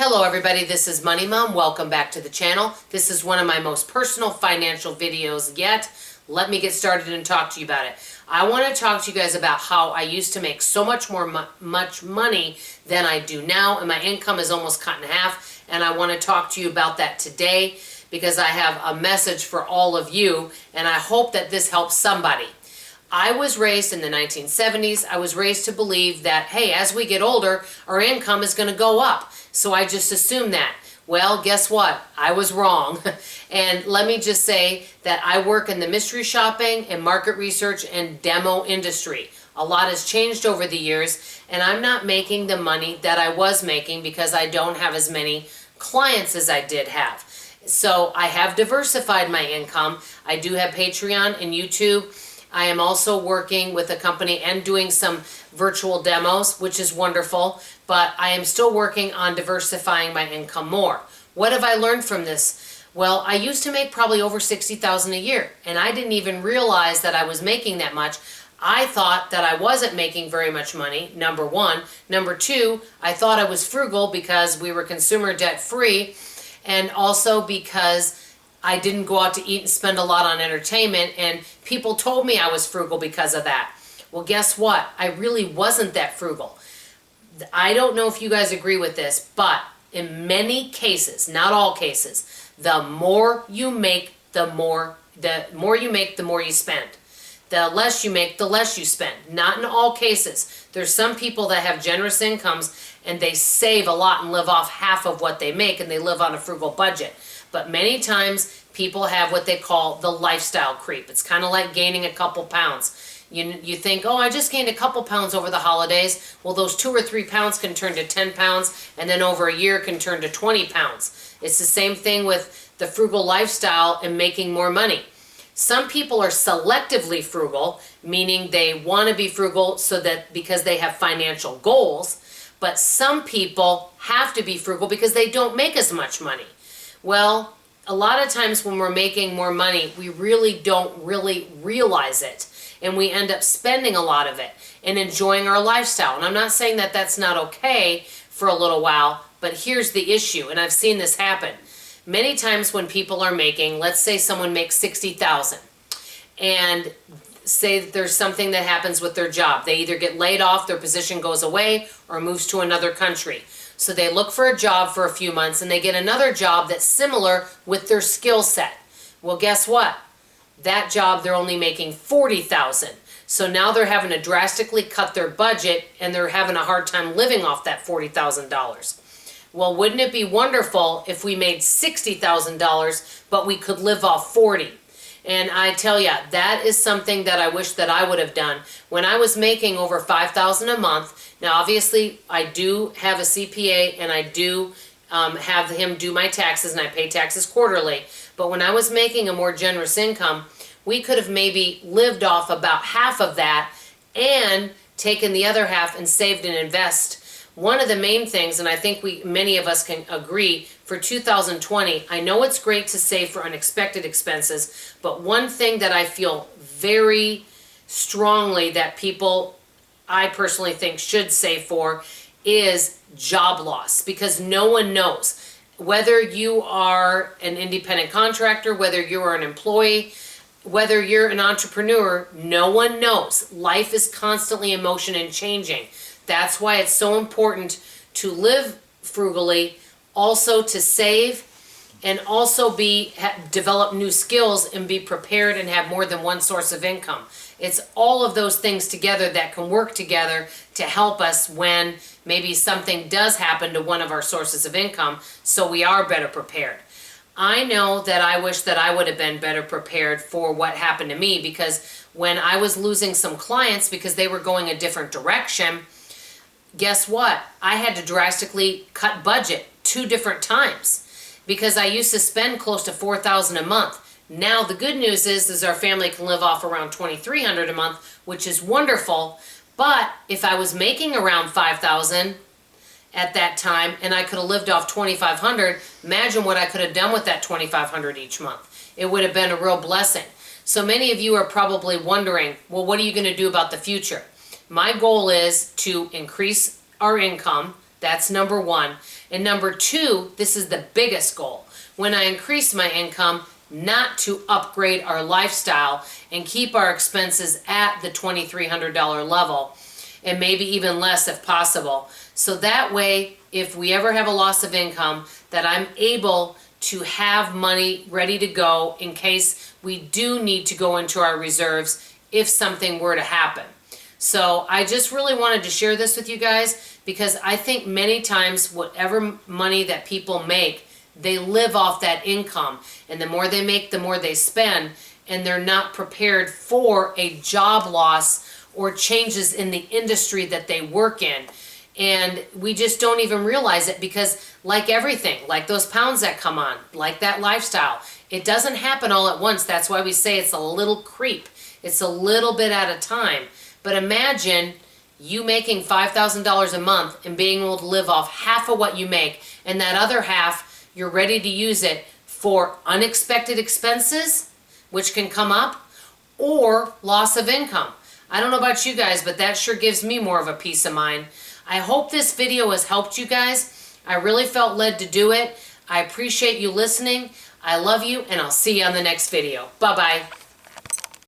Hello everybody, this is Money Mom. Welcome back to the channel. This is one of my most personal financial videos yet. Let me get started and talk to you about it. I want to talk to you guys about how I used to make so much much money than I do now, and my income is almost cut in half, and I want to talk to you about that today because I have a message for all of you, and I hope that this helps somebody. I was raised in the 1970s. I was raised to believe that, hey, as we get older, our income is going to go up. So I just assumed that. Well, guess what? I was wrong. And let me just say that I work in the mystery shopping and market research and demo industry. A lot has changed over the years, and I'm not making the money that I was making because I don't have as many clients as I did have. So I have diversified my income. I do have Patreon and YouTube. I am also working with a company and doing some virtual demos, which is wonderful, but I am still working on diversifying my income more. What have I learned from this? Well, I used to make probably over $60,000 a year, and I didn't even realize that I was making that much. I thought that I wasn't making very much money, number one. Number two, I thought I was frugal because we were consumer debt free, and also because I didn't go out to eat and spend a lot on entertainment, and people told me I was frugal because of that. Well, guess what? I really wasn't that frugal. I don't know if you guys agree with this, but in many cases, not all cases, the more you make, the more you spend. The less you make, the less you spend. Not in all cases. There's some people that have generous incomes and they save a lot and live off half of what they make, and they live on a frugal budget. But many times people have what they call the lifestyle creep. It's kind of like gaining a couple pounds. You think, oh, I just gained a couple pounds over the holidays. Well, those 2 or 3 pounds can turn to 10 pounds, and then over a year can turn to 20 pounds. It's the same thing with the frugal lifestyle and making more money. Some people are selectively frugal, meaning they want to be frugal so that because they have financial goals, but some people have to be frugal because they don't make as much money. Well, a lot of times when we're making more money, we really don't realize it. And we end up spending a lot of it and enjoying our lifestyle. And I'm not saying that that's not okay for a little while, but here's the issue, and I've seen this happen. Many times when people are making, let's say someone makes $60,000, and say that there's something that happens with their job. They either get laid off, their position goes away, or moves to another country. So they look for a job for a few months and they get another job that's similar with their skill set. Well, guess what? That job they're only making $40,000. So now they're having to drastically cut their budget and they're having a hard time living off that $40,000. Well, wouldn't it be wonderful if we made $60,000 but we could live off 40? And I tell you, that is something that I wish that I would have done. When I was making over $5,000 a month, now obviously I do have a CPA and I do have him do my taxes, and I pay taxes quarterly. But when I was making a more generous income, we could have maybe lived off about half of that and taken the other half and saved and invest. One of the main things, and I think many of us can agree, for 2020, I know it's great to save for unexpected expenses, but one thing that I feel very strongly that people, I personally think, should save for is job loss, because no one knows. Whether you are an independent contractor, whether you are an employee, whether you're an entrepreneur, no one knows. Life is constantly in motion and changing. That's why it's so important to live frugally, also to save, and also develop new skills and be prepared and have more than one source of income. It's all of those things together that can work together to help us when maybe something does happen to one of our sources of income, so we are better prepared. I know that I wish that I would have been better prepared for what happened to me, because when I was losing some clients because they were going a different direction, guess what? I had to drastically cut budget 2 different times because I used to spend close to $4,000 a month. Now the good news is our family can live off around $2,300 a month, which is wonderful. But if I was making around $5,000 at that time and I could have lived off $2,500, imagine what I could have done with that $2,500 each month. It would have been a real blessing. So many of you are probably wondering, well, what are you going to do about the future? My goal is to increase our income. That's number one. And number two, this is the biggest goal. When I increase my income, not to upgrade our lifestyle and keep our expenses at the $2,300 level, and maybe even less if possible. So that way, if we ever have a loss of income, that I'm able to have money ready to go in case we do need to go into our reserves if something were to happen. So I just really wanted to share this with you guys because I think many times whatever money that people make, they live off that income, and the more they make, the more they spend, and they're not prepared for a job loss or changes in the industry that they work in. And we just don't even realize it because, like everything, like those pounds that come on, like that lifestyle, it doesn't happen all at once. That's why we say it's a little creep. It's a little bit at a time. But imagine you making $5,000 a month and being able to live off half of what you make, and that other half you're ready to use it for unexpected expenses, which can come up, or loss of income. I don't know about you guys, but that sure gives me more of a peace of mind. I hope this video has helped you guys. I really felt led to do it. I appreciate you listening. I love you, and I'll see you on the next video. Bye-bye.